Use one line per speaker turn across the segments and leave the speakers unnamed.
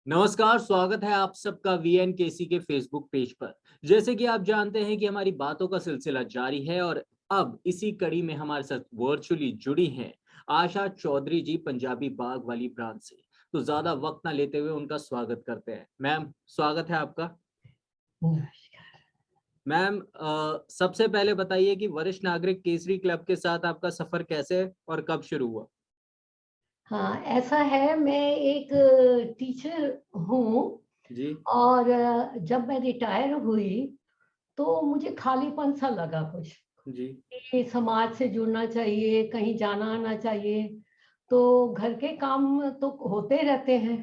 नमस्कार, स्वागत है आप सबका वीएनकेसी के फेसबुक पेज पर। जैसे कि आप जानते हैं कि हमारी बातों का सिलसिला जारी है और अब इसी कड़ी में हमारे साथ वर्चुअली जुड़ी हैं आशा चौधरी जी पंजाबी बाग वाली ब्रांच से। तो ज्यादा वक्त ना लेते हुए उनका स्वागत करते हैं। मैम, स्वागत है आपका। मैम, सबसे पहले बताइए कि वरिष्ठ नागरिक केसरी क्लब के साथ आपका सफर कैसे और कब शुरू हुआ?
हाँ, ऐसा है, मैं एक टीचर हूँ
जी।
और जब मैं रिटायर हुई तो मुझे खालीपन सा लगा कुछ
जी।
कि समाज से जुड़ना चाहिए, कहीं जाना आना चाहिए। तो घर के काम तो होते रहते हैं,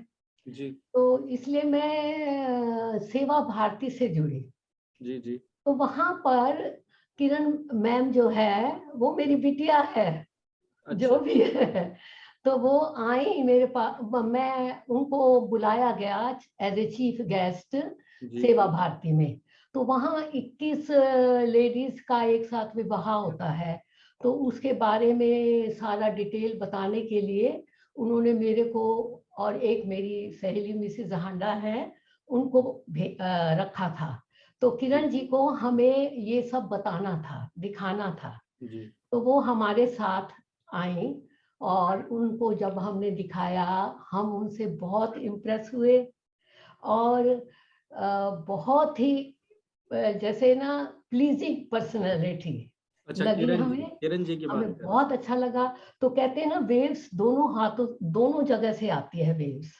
जी।
तो इसलिए मैं सेवा भारती से जुड़ी।
जी। जी।
तो वहाँ पर किरण मैम जो है वो मेरी बिटिया है,
अच्छा।
जो भी है। तो वो आई मेरे पास, मैं उनको बुलाया गया एज ए चीफ गेस्ट
जी।
सेवा भारती में। तो वहाँ 21 लेडीज का एक साथ विवाह होता है, तो उसके बारे में सारा डिटेल बताने के लिए उन्होंने मेरे को और एक मेरी सहेली मिसेस हांडा है, उनको रखा था। तो
जी।
किरण जी को हमें ये सब बताना था, दिखाना था।
जी।
तो वो हमारे साथ आई और उनको जब हमने दिखाया, हम उनसे बहुत इम्प्रेस हुए। और बहुत ही जैसे ना प्लीजिंग पर्सनैलिटी
अच्छा,
लगी
किरण जी,
हमें।
किरण जी की बात
हमें
कर रहे हैं।
बहुत अच्छा लगा। तो कहते हैं ना, वेव्स दोनों हाथों, दोनों जगह से आती है वेव्स।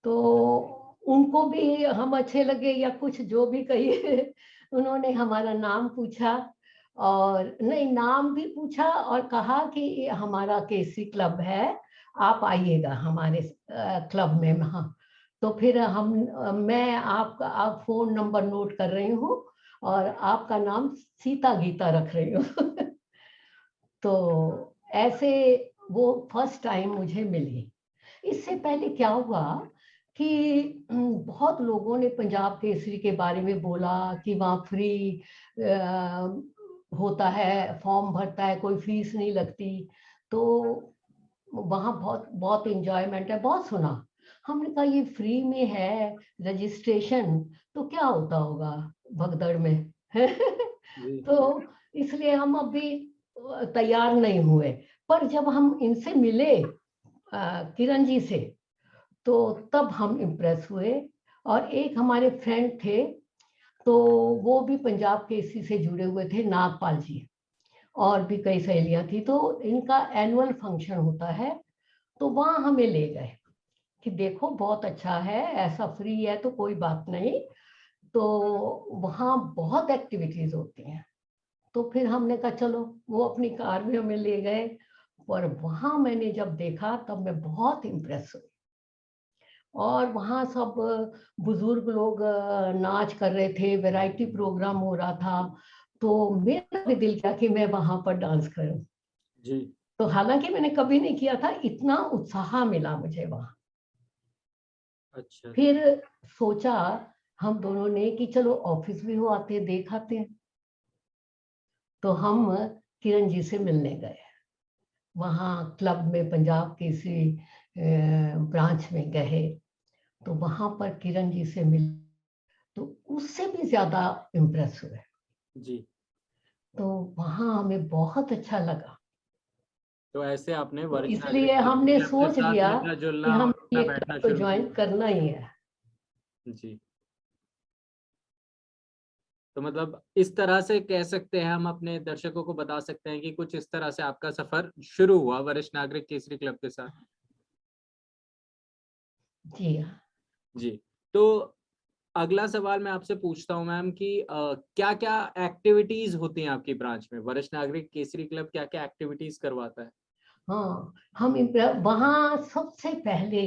तो उनको भी हम अच्छे लगे या कुछ जो भी कहिए। उन्होंने हमारा नाम पूछा, और नहीं, नाम भी पूछा और कहा कि ये हमारा केसी क्लब है, आप आइएगा हमारे क्लब में। हाँ, तो फिर मैं आपका, आप फोन नंबर नोट कर रही हूँ और आपका नाम सीता गीता रख रही हूँ। तो ऐसे वो फर्स्ट टाइम मुझे मिली। इससे पहले क्या हुआ कि बहुत लोगों ने पंजाब केसरी के बारे में बोला कि वहाँ फ्री होता है, फॉर्म भरता है, कोई फीस नहीं लगती, तो वहाँ बहुत बहुत इंजॉयमेंट है, बहुत सुना। हमने कहा ये फ्री में है रजिस्ट्रेशन, तो क्या होता होगा भगदड़ में।
जी।
तो इसलिए हम अभी तैयार नहीं हुए। पर जब हम इनसे मिले, किरण जी से, तो तब हम इम्प्रेस हुए। और एक हमारे फ्रेंड थे, तो वो भी पंजाब केसरी से जुड़े हुए थे, नागपाल जी। और भी कई सहेलियां थी, तो इनका एनुअल फंक्शन होता है, तो वहां हमें ले गए कि देखो बहुत अच्छा है, ऐसा फ्री है तो कोई बात नहीं। तो वहाँ बहुत एक्टिविटीज होती हैं। तो फिर हमने कहा चलो, वो अपनी कार में हमें ले गए। और वहाँ मैंने जब देखा तब मैं बहुत इम्प्रेस हुई। और वहाँ सब बुजुर्ग लोग नाच कर रहे थे, वैरायटी प्रोग्राम हो रहा था। तो मेरा भी दिल किया कि मैं वहाँ पर डांस करूं।
जी।
तो हालांकि मैंने कभी नहीं किया था, इतना उत्साह मिला मुझे वहाँ।
अच्छा।
फिर सोचा हम दोनों ने कि चलो ऑफिस भी हो आते, देख आते हैं। तो हम किरण जी से मिलने गए, वहाँ क्लब में, पंजाब केसरी ब्रांच में गए। तो वहाँ पर किरण जी से मिल, तो उससे भी ज्यादा इम्प्रेस हुए।
जी।
तो वहाँ हमें बहुत अच्छा लगा।
तो ऐसे आपने
तो
वरिष्ठ नागरिक
इसलिए
केसरी
हमने
क्लब के
सोच
साथ
लिया कि
मिलना-जुलना और
हम
उठना
ये
बैठना
क्लब तो
शुरू
ज्वाइन
किया।
करना ही है।
जी। तो मतलब इस तरह से कह सकते हैं, हम अपने दर्शकों को बता सकते हैं कि कुछ इस तरह से आपका सफर शुरू हुआ वरिष्ठ नागरिक केसरी क्लब के साथ।
जी हाँ।
जी। तो अगला सवाल मैं आपसे पूछता हूँ मैम कि क्या-क्या एक्टिविटीज़ होती हैं आपकी ब्रांच में? वरिष्ठ नागरिक केसरी क्लब क्या-क्या एक्टिविटीज़ करवाता है?
हाँ, हम वहाँ सबसे पहले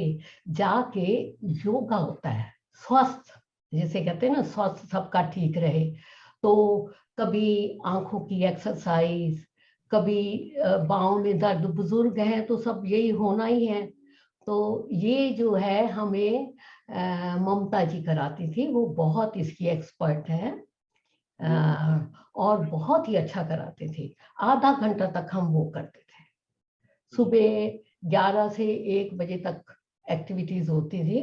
जाके योगा होता है, स्वस्थ, जिसे कहते हैं ना, स्वस्थ सबका ठीक रहे। तो कभी आंखों की एक्सरसाइज, कभी बाहों में दर्द, बुजुर्ग हैं तो सब यही होना ही है। तो ये जो है हमें ममता जी कराती थी, वो बहुत इसकी एक्सपर्ट है।
जी।
और बहुत ही अच्छा कराते थे। आधा घंटा तक हम वो करते थे।
जी।
सुबह 11 से 1 बजे तक एक्टिविटीज होती थी।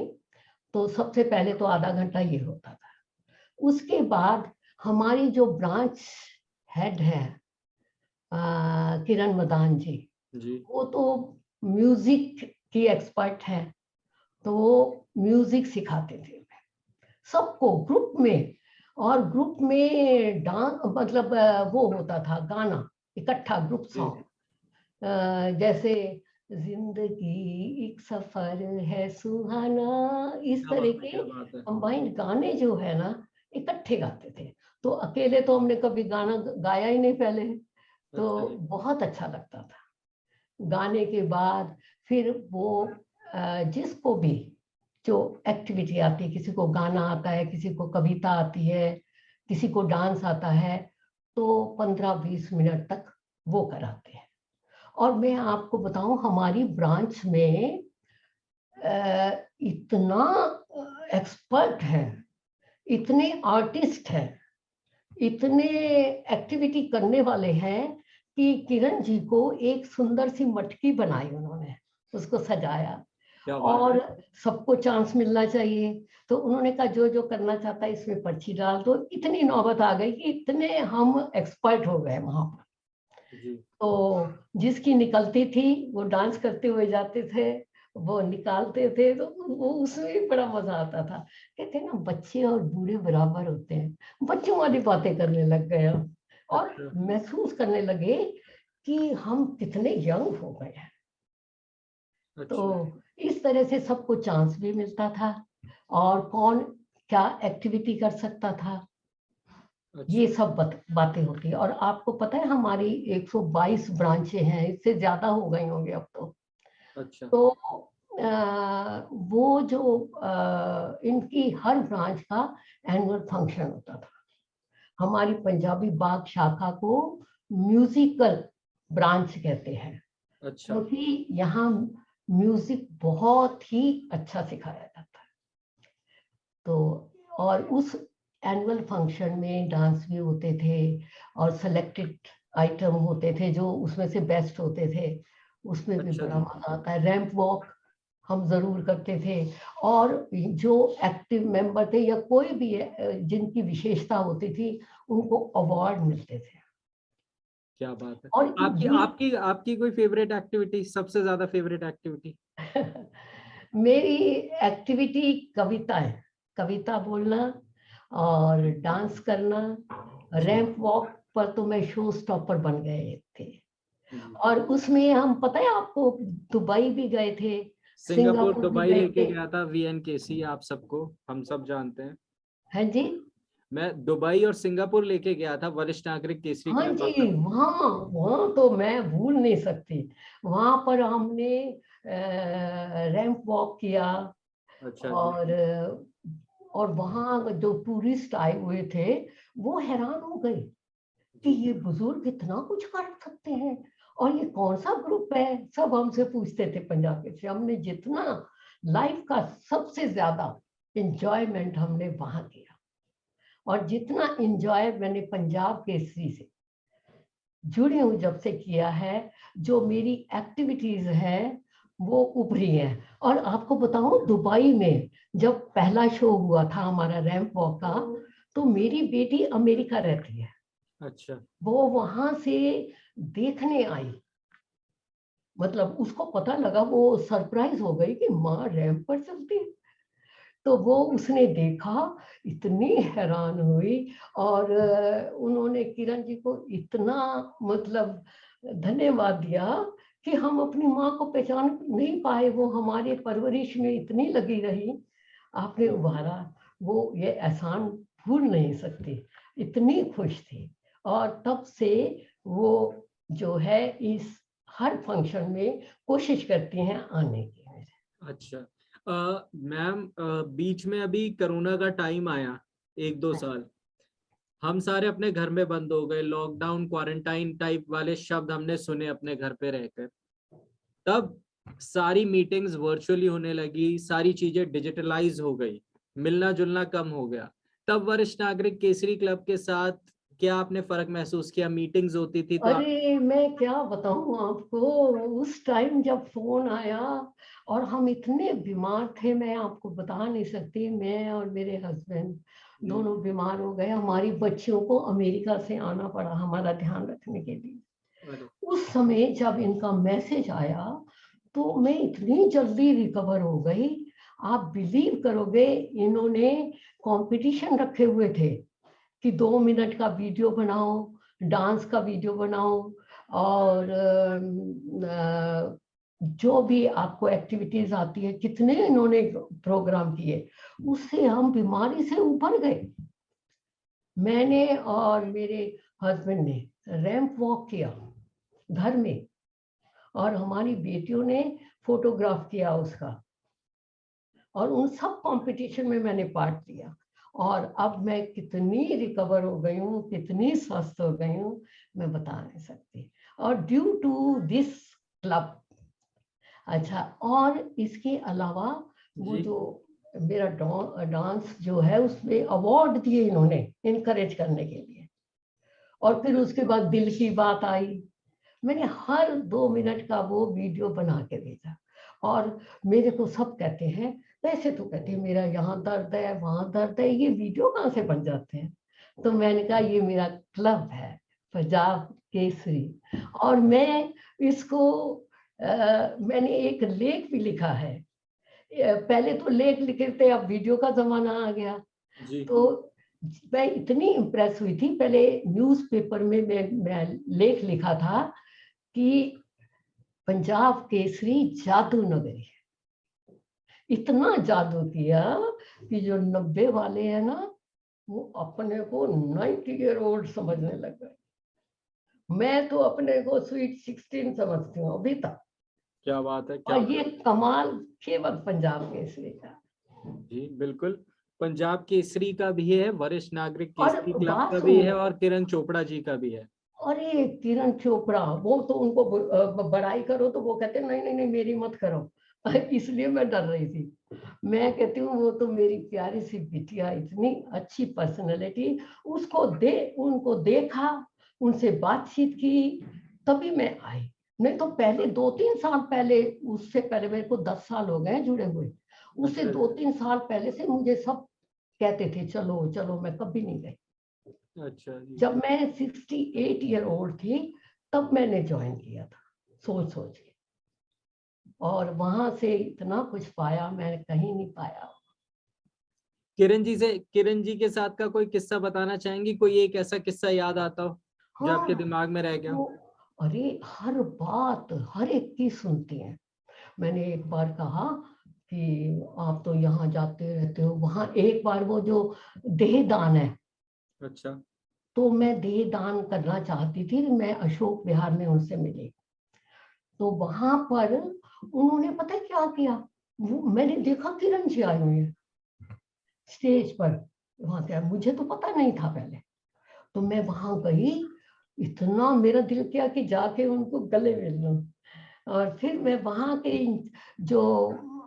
तो सबसे पहले तो आधा घंटा ये होता था। उसके बाद हमारी जो ब्रांच हेड है किरण मदान जी,
जी
वो तो म्यूजिक की एक्सपर्ट है, तो वो म्यूजिक सिखाते थे सबको ग्रुप में। और ग्रुप में डांस मतलब वो होता था गाना इकट्ठा ग्रुप सॉन्ग, जैसे जिंदगी एक सफर है सुहाना, इस
क्या
तरह
बात है,
के
क्या बात है।
कंबाइंड गाने जो है ना इकट्ठे गाते थे। तो अकेले तो हमने कभी गाना गाया ही नहीं पहले, तो
अच्छा जी।
बहुत अच्छा लगता था। गाने के बाद फिर वो जिसको भी जो एक्टिविटी आती है, किसी को गाना आता है, किसी को कविता आती है, किसी को डांस आता है, तो 15-20 मिनट तक वो कराते हैं। और मैं आपको बताऊं हमारी ब्रांच में इतना एक्सपर्ट है, इतने आर्टिस्ट हैं, इतने एक्टिविटी करने वाले हैं कि किरण जी को एक सुंदर सी मटकी बनाई उन्होंने, उसको सजाया
क्या बात
और
है।
सबको चांस मिलना चाहिए। तो उन्होंने कहा जो जो करना चाहता है इसमें पर्ची डाल दो। इतनी नौबत आ गई कि इतने हम एक्सपर्ट हो गए वहां पर।
जी
तो जिसकी निकलती थी वो डांस करते हुए जाते थे, वो निकालते थे, तो वो उसमें भी बड़ा मजा आता था। कहते हैं ना बच्चे और बूढ़े बराबर होते हैं, बच्चों वाली बातें करने लग गए हम, और
अच्छा
महसूस करने लगे कि हम कितने यंग हो गए हैं। तो
अच्छा
इस तरह से सबको चांस भी मिलता था, और कौन क्या एक्टिविटी कर सकता था, ये
अच्छा
सब बातें होती है। और आपको पता है हमारी 122 ब्रांचें हैं, इससे ज्यादा हो गई होंगी अब तो।
अच्छा
तो वो जो इनकी हर ब्रांच का एनुअल फंक्शन होता था। हमारी पंजाबी बाग शाखा को म्यूजिकल ब्रांच कहते हैं,
अच्छा
क्योंकि यहाँ म्यूजिक बहुत ही अच्छा सिखाया जाता है। तो और उस एनुअल फंक्शन में डांस भी होते थे, और सेलेक्टेड आइटम होते थे जो उसमें से बेस्ट होते थे, उसमें भी
अच्छा
बड़ा
जी।
मजा आता है। रैंप वॉक हम जरूर करते थे, और जो एक्टिव मेंबर थे या कोई भी जिनकी विशेषता होती थी उनको अवार्ड मिलते थे।
क्या बात है।
और
आपकी
ये
आपकी आपकी कोई फेवरेट एक्टिविटी, सबसे ज्यादा फेवरेट एक्टिविटी?
मेरी एक्टिविटी कविता है, कविता बोलना और डांस करना।
जी
रैंप वॉक पर तो मैं शो स्टॉपर बन गए थे।
जी।
और उसमें हम पता है आपको दुबई भी गए थे,
सिंगापुर
सिंगापुर भी
दुबई
गए
लेके
थे।
गया था VN केसी, आप सबको, हम सब जानते हैं।
हाँ जी,
मैं दुबई और सिंगापुर लेके गया था, वरिष्ठ नागरिक केसरी
हाँ
क्लब, आप
जी,
सब।
वहाँ वहाँ तो मैं भूल नहीं सकती। वहाँ पर हमने रैंप वॉक किया,
अच्छा जी।
और वहाँ जो टूरिस्ट आए हुए थे वो हैरान हो गए कि
जी
ये बुजुर्ग इतना कुछ कर सकते हैं, और ये कौन सा ग्रुप है, सब हमसे पूछते थे पंजाबी से। हमने जितना लाइफ का सबसे ज्यादा एंजॉयमेंट हमने वहां किया, और जितना एंजॉय मैंने पंजाब केसरी से जुड़ी हूँ जब से किया है, जो मेरी एक्टिविटीज है वो उभरी है। और आपको बताऊं दुबई में जब पहला शो हुआ था हमारा रैंप वॉक का, तो मेरी बेटी अमेरिका रहती है,
अच्छा
वो वहां से देखने आई। मतलब उसको पता लगा, वो सरप्राइज हो गई कि माँ रैंप पर चलती है। तो वो उसने देखा, इतनी हैरान हुई, और उन्होंने किरण जी को इतना मतलब धन्यवाद दिया कि हम अपनी माँ को पहचान नहीं पाए, वो हमारे परवरिश में इतनी लगी रही, आपने
जी।
उभारा। वो ये एहसान भूल नहीं सकती, इतनी खुश थी। और तब से वो जो है इस हर फंक्शन में कोशिश करती हैं आने की।
अच्छा मैम, बीच में अभी कोरोना का टाइम आया, 1-2 साल हम सारे अपने घर में बंद हो गए, लॉकडाउन क्वारंटाइन टाइप वाले शब्द हमने सुने अपने घर पे रहकर। तब सारी मीटिंग्स वर्चुअली होने लगी, सारी चीजें डिजिटलाइज हो गई, मिलना जुलना कम हो गया। तब वरिष्ठ नागरिक केसरी क्लब के साथ क्या आपने फर्क महसूस किया? मीटिंग्स होती थी तो आप
अरे मैं क्या बताऊं आपको, उस टाइम जब फोन आया और हम इतने बीमार थे, मैं आपको बता नहीं सकती। मैं और मेरे हस्बैंड
जी,
दोनों बीमार हो गए। हमारी बच्चियों को अमेरिका से आना पड़ा हमारा ध्यान रखने के लिए।
अरे
उस समय जब इनका मैसेज आया तो मैं इतनी जल्दी रिकवर हो गई, आप बिलीव करोगे। इन्होंने कंपटीशन रखे हुए थे कि 2 मिनट का वीडियो बनाओ, डांस का वीडियो बनाओ, और जो भी आपको एक्टिविटीज आती है, कितने इन्होंने प्रोग्राम किए। उससे हम बीमारी से उबर गए। मैंने और मेरे हस्बैंड ने रैंप वॉक किया घर में, और हमारी बेटियों ने फोटोग्राफ किया उसका, और उन सब कंपटीशन में मैंने पार्ट लिया। और अब मैं कितनी रिकवर हो गई हूँ, कितनी स्वस्थ हो गई हूँ, मैं बता नहीं सकती। और ड्यू टू दिस क्लब। अच्छा, और इसके अलावा वो
जी,
जो मेरा डांस जो है, उसमें अवार्ड दिए इन्होंने इनकरेज करने के लिए। और फिर उसके बाद दिल की बात आई, मैंने हर 2 मिनट का वो वीडियो बना के भेजा। और मेरे को सब कहते हैं, वैसे तो कहते हैं मेरा यहाँ दर्द है वहाँ दर्द है, ये वीडियो कहाँ से बन जाते हैं? तो मैंने कहा ये मेरा क्लब है, पंजाब केसरी। और मैं इसको मैंने एक लेख भी लिखा है। पहले तो लेख लिखे थे, अब वीडियो का जमाना आ गया।
जी,
तो मैं इतनी इम्प्रेस हुई थी। पहले न्यूज़पेपर में मैं लेख लिखा था कि पंजाब केसरी जादू नगरी। इतना जादू किया कि जो 90 वाले हैं ना, वो अपने को 90 ईयर ओल्ड समझने लग गए। मैं तो अपने को स्वीट 16 समझती हूँ अभी तक।
क्या बात है, क्या
और ये कमाल केवल पंजाब केसरी का।
जी, बिल्कुल। पंजाब केसरी का भी है, वरिष्ठ नागरिक
और
केसरी क्लब
बात
का भी है
सुनिए,
और किरण चोपड़ा जी का भी है।
अरे किरण चोपड़ा, वो तो उनको बड़ाई करो तो वो कहते नहीं नहीं नहीं मेरी मत करो। इसलिए मैं डर रही थी। मैं कहती हूँ वो तो मेरी प्यारी सी बिटिया, इतनी अच्छी पर्सनैलिटी। उनको देखा, उनसे बातचीत की, तभी मैं आई। नहीं तो पहले 2-3 साल पहले, उससे पहले मेरे को 10 साल हो गए जुड़े हुए। उससे
अच्छा,
2-3 साल पहले से मुझे सब कहते थे चलो चलो, मैं कभी नहीं गई।
अच्छा जी।
जब मैं 68 ईयर ओल्ड थी, तब मैंने ज्वाइन किया था, सोच सोच के। और वहां से इतना कुछ पाया, मैंने कहीं नहीं पाया।
किरण जी के साथ का कोई किस्सा बताना चाहेंगी? कोई एक ऐसा किस्सा याद आता हो जो आपके
हाँ,
दिमाग में रह गया हो?
वो, अरे हर बात हर एक की सुनती हैं। मैंने एक बार कहा कि आप तो यहाँ जाते रहते हो, वहां एक बार वो जो देह दान है,
अच्छा,
तो मैं देह दान करना चाहती थी। मैं अशोक विहार में उनसे मिली, तो वहां पर उन्होंने पता है क्या किया। मैंने देखा किरण जी आई हुई है स्टेज पर, वहां क्या, मुझे तो पता नहीं था पहले। तो मैं वहां गई, इतना मेरा दिल किया कि जाके उनको गले मिल लूं। और फिर मैं वहां के जो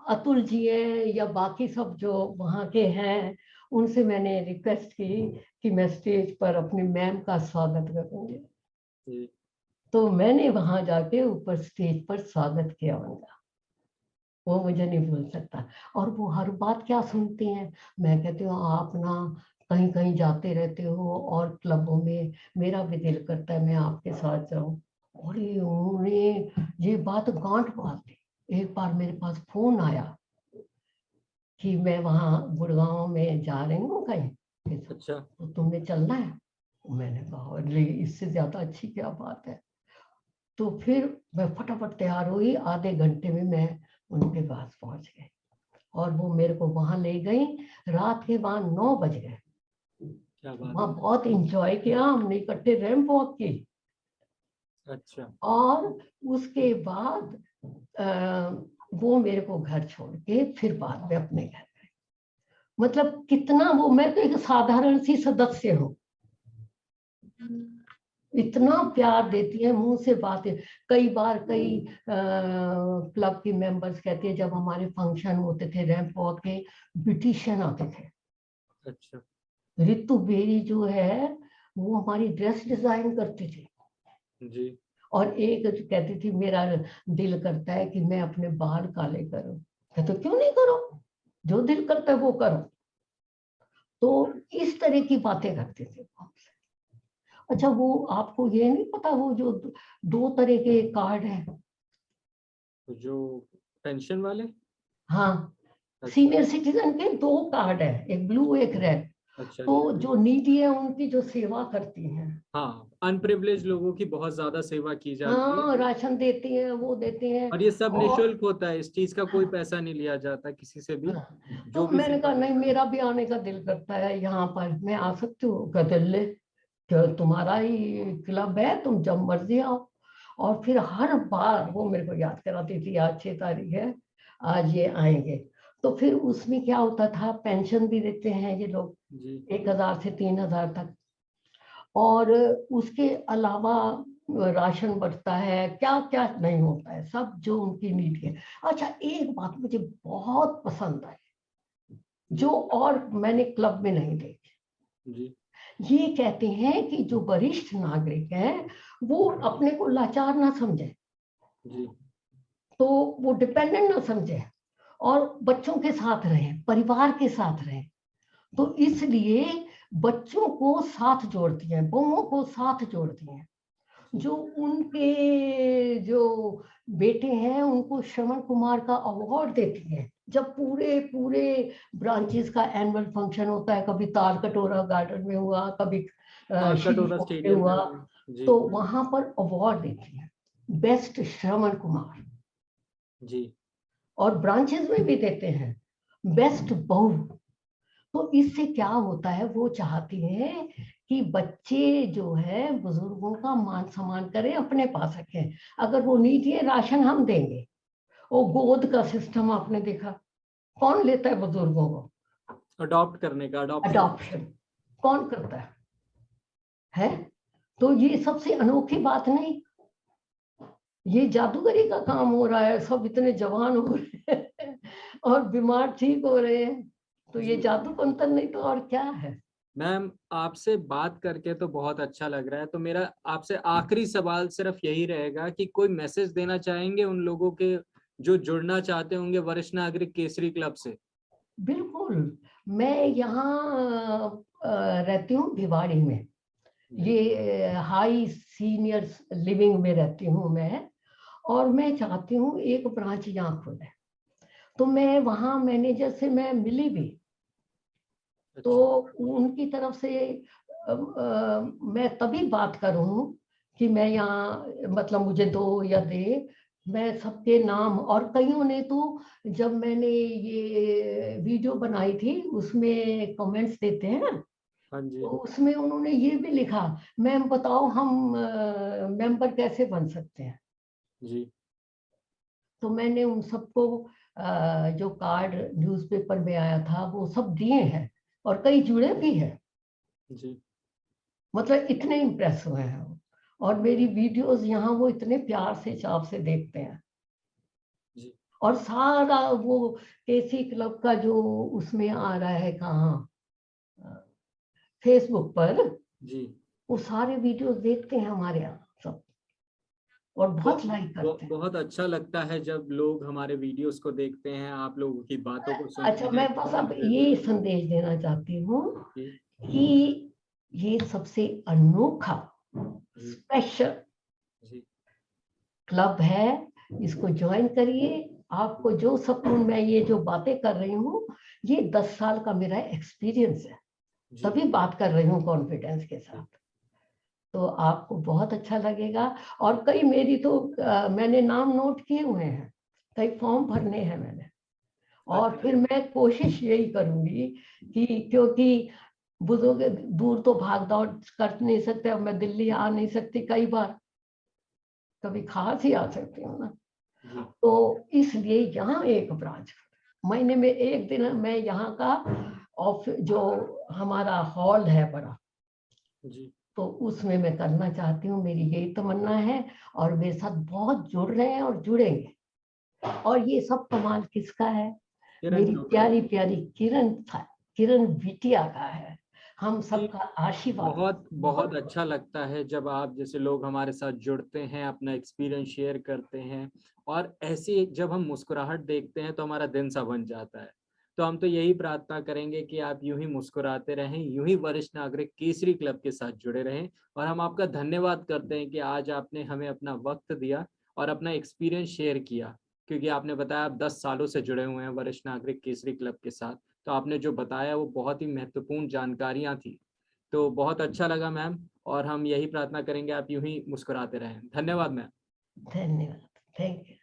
अतुल जी हैं या बाकी सब जो वहां के हैं, उनसे मैंने रिक्वेस्ट की कि मैं स्टेज पर अपनी मैम का स्वागत करूंगी।
जी,
तो मैंने वहां जाके ऊपर स्टेज पर स्वागत किया उनका, वो मुझे नहीं भूल सकता। और वो हर बात क्या सुनती हैं। मैं कहती हूँ आप ना कहीं कहीं जाते रहते हो और क्लबों में, मेरा भी दिल करता है मैं आपके साथ जाऊं। और ये उन्होंने ये बात गांठ बांध दी। एक बार मेरे पास फोन आया कि मैं वहाँ गुड़गांव में जा रही हूँ कहीं,
अच्छा,
तो तुम्हें चलना है। मैंने कहा अरे इससे ज्यादा अच्छी क्या बात है। तो फिर मैं फटाफट तैयार हुई, आधे घंटे में मैं उनके पास पहुंच गई। और वो मेरे को वहां ले गई। रात के वहां 9 बज गए।
क्या बात
वहां
है।
बहुत इंजॉय किया हमने, इकट्ठे रैंप वॉक की।
अच्छा,
और उसके बाद वो मेरे को घर छोड़ के फिर बाद में अपने घर गए। मतलब कितना वो, मैं तो एक साधारण सी सदस्य हूँ, इतना प्यार देती है, मुंह से बातें। कई बार कई क्लब की मेंबर्स कहते हैं जब हमारे फंक्शन होते थे रैंप वॉक के, ब्यूटिशियन आते थे।
अच्छा,
रितु बेरी जो है, वो हमारी ड्रेस डिजाइन करती थी।
जी।
और एक जो कहती थी मेरा दिल करता है कि मैं अपने बाल काले करूं। कहते क्यों नहीं करो, जो दिल करता है वो करो। तो इस तरह की बातें करते थे वो हमसे। अच्छा, वो आपको ये नहीं पता वो जो दो तरह के कार्ड हैं?
जो पेंशन वाले?
हाँ,
अच्छा।
सीनियर सिटीजन के दो कार्ड है, एक ब्लू एक रेड।
अच्छा
तो
जी।
जो नीडी है उनकी जो सेवा करती हैं,
हाँ, अनप्रिविलेज लोगों की बहुत ज्यादा सेवा की जाती है।
हाँ, राशन देती हैं, वो देते हैं।
और ये सब
और
निशुल्क होता है, इस चीज का कोई
हाँ,
पैसा नहीं लिया जाता किसी से भी,
हाँ। तो
जो भी
मैंने
सेवा
कहा नहीं,
करता है।
मेरा भी आने का दिल करता है यहाँ पर, मैं आ सकती हूँ? कहते ले, क्या तुम्हारा ही क्लब है, तुम जब मर्जी आओ। और फिर हर बार वो मेरे को याद कराती थी, आज 6 तारीख है, आज ये आएंगे। तो फिर उसमें क्या होता था, पेंशन भी देते हैं ये लोग,
जी।
1,000 से 3,000 तक। और उसके अलावा राशन बढ़ता है, क्या क्या नहीं होता है, सब जो उनकी नीड है। अच्छा, एक बात मुझे बहुत पसंद आई,
जी।
जो और मैंने क्लब में नहीं देखी।
जी।
ये कहते हैं कि जो वरिष्ठ नागरिक हैं वो अपने को लाचार ना समझे,
जी।
तो वो डिपेंडेंट ना समझे, और बच्चों के साथ रहें, परिवार के साथ रहें। तो इसलिए बच्चों को साथ जोड़ती हैं, बहुओं को साथ जोड़ती हैं। जो उनके जो बेटे हैं उनको श्रवण कुमार का अवार्ड देती हैं, जब पूरे पूरे ब्रांचेस का एनुअल फंक्शन होता है, कभी ताल कटोरा गार्डन में हुआ, कभी श्री
कटोरा
फॉर्म में
स्टेडियम में
हुआ,
हुआ। जी।
तो वहां पर अवार्ड देती हैं, बेस्ट श्रवण कुमार।
जी।
और ब्रांचेस में भी देते हैं बेस्ट बहू। तो इससे क्या होता है, वो चाहती हैं कि बच्चे जो है बुजुर्गों का मान सम्मान करें, अपने पास रखें। अगर वो नहीं दिए राशन हम देंगे। वो गोद का सिस्टम आपने देखा, कौन लेता है बुजुर्गों को?
अडॉप्ट करने का, अडॉप्शन
अडॉप्शन
सिस्टम।
कौन करता है? तो ये सबसे अनोखी बात नहीं, ये जादूगरी का काम हो रहा है, सब इतने जवान हो रहे हैं और बीमार ठीक हो रहे हैं। तो ये
जी
जादू मंतर नहीं तो और क्या है?
मैम, आपसे बात करके तो बहुत अच्छा लग रहा है। तो मेरा आपसे आखिरी सवाल सिर्फ यही रहेगा कि कोई मैसेज देना चाहेंगे उन लोगों के जो जुड़ना चाहते होंगे वरिष्ठ नागरिक केसरी क्लब से?
बिल्कुल। मैं यहाँ रहती हूँ भिवाड़ी में,
जी।
ये हाई सीनियर लिविंग में रहती हूँ मैं। और मैं चाहती हूँ एक ब्रांच यहाँ खुले। तो मैं वहाँ मैनेजर से मैं मिली भी, तो
अच्छा।
उनकी तरफ से मैं तभी बात करूँ कि मैं यहाँ, मतलब मुझे दो या दे। मैं सबके नाम, और कईयों ने तो जब मैंने ये वीडियो बनाई थी उसमें कमेंट्स देते हैं ना,
हाँ जी।
तो उसमें उन्होंने ये भी लिखा, मैम बताओ हम मेंबर कैसे बन सकते हैं।
जी।
तो मैंने उन सबको जो कार्ड न्यूज़पेपर में आया था वो सब दिए हैं, और कई जुड़े भी हैं।
जी।
मतलब इतने इम्प्रेस हुए हैं वो। और मेरी वीडियोस यहाँ वो इतने प्यार से चाव से देखते हैं।
जी।
और सारा वो केसी क्लब का जो उसमें आ रहा है, कहाँ, फेसबुक पर,
जी।
वो सारे वीडियोस देखते हैं हमारे यहाँ सब, और बहुत लाइक करते हैं।
बहुत अच्छा लगता है जब लोग हमारे वीडियोस को देखते हैं, आप लोगों की बातों को सुनते
अच्छा,
हैं,
मैं बस अब
कमेंट करते
ये
हैं।
संदेश देना चाहती हूँ
जी।
कि ये सबसे अनोखा
जी।
स्पेशल
जी।
क्लब है, इसको ज्वाइन करिए। आपको जो सपून, मैं ये जो बातें कर रही हूँ, ये 10 साल का मेरा एक्सपीरियंस है,
जी।
तभी बात कर रही हूँ कॉन्फिडेंस के साथ। तो आपको बहुत अच्छा लगेगा। और कई मेरी तो मैंने नाम नोट किए हुए हैं, कई फॉर्म भरने हैं मैंने। और
अच्छा।
फिर मैं कोशिश यही करूंगी कि, क्योंकि बुजुर्ग दूर तो भाग दौड़ कर नहीं सकते, अब मैं दिल्ली आ नहीं सकती, कई बार कभी खास ही आ सकती हूँ ना।
जी।
तो इसलिए यहाँ एक ब्रांच, महीने में एक दिन मैं यहाँ का ऑफिस, जो हमारा हॉल है बड़ा,
जी।
तो उसमें मैं करना चाहती हूँ, मेरी यही तमन्ना है। और मेरे साथ बहुत जुड़ रहे हैं और जुड़ेंगे। और ये सब कमाल किसका है?
किरण
मेरी
चोपड़ा
प्यारी
जी।
प्यारी किरण किरण बिटिया का है। हम सबका आशीर्वाद।
बहुत बहुत अच्छा लगता है जब आप जैसे लोग हमारे साथ जुड़ते हैं, अपना एक्सपीरियंस शेयर करते हैं, और ऐसी जब हम मुस्कुराहट देखते हैं तो हमारा दिन सा बन जाता है। तो हम तो यही प्रार्थना करेंगे कि आप यूं ही मुस्कुराते रहें, यूं ही वरिष्ठ नागरिक केसरी क्लब के साथ जुड़े रहें। और हम आपका धन्यवाद करते हैं कि आज आपने हमें अपना वक्त दिया और अपना एक्सपीरियंस शेयर किया, क्योंकि आपने बताया आप 10 सालों से जुड़े हुए हैं वरिष्ठ नागरिक केसरी क्लब के साथ। तो आपने जो बताया वो बहुत ही महत्वपूर्ण जानकारियां थी। तो बहुत अच्छा लगा मैम, और हम यही प्रार्थना करेंगे आप यूं ही मुस्कुराते रहें। धन्यवाद मैम।
धन्यवाद। Thank you.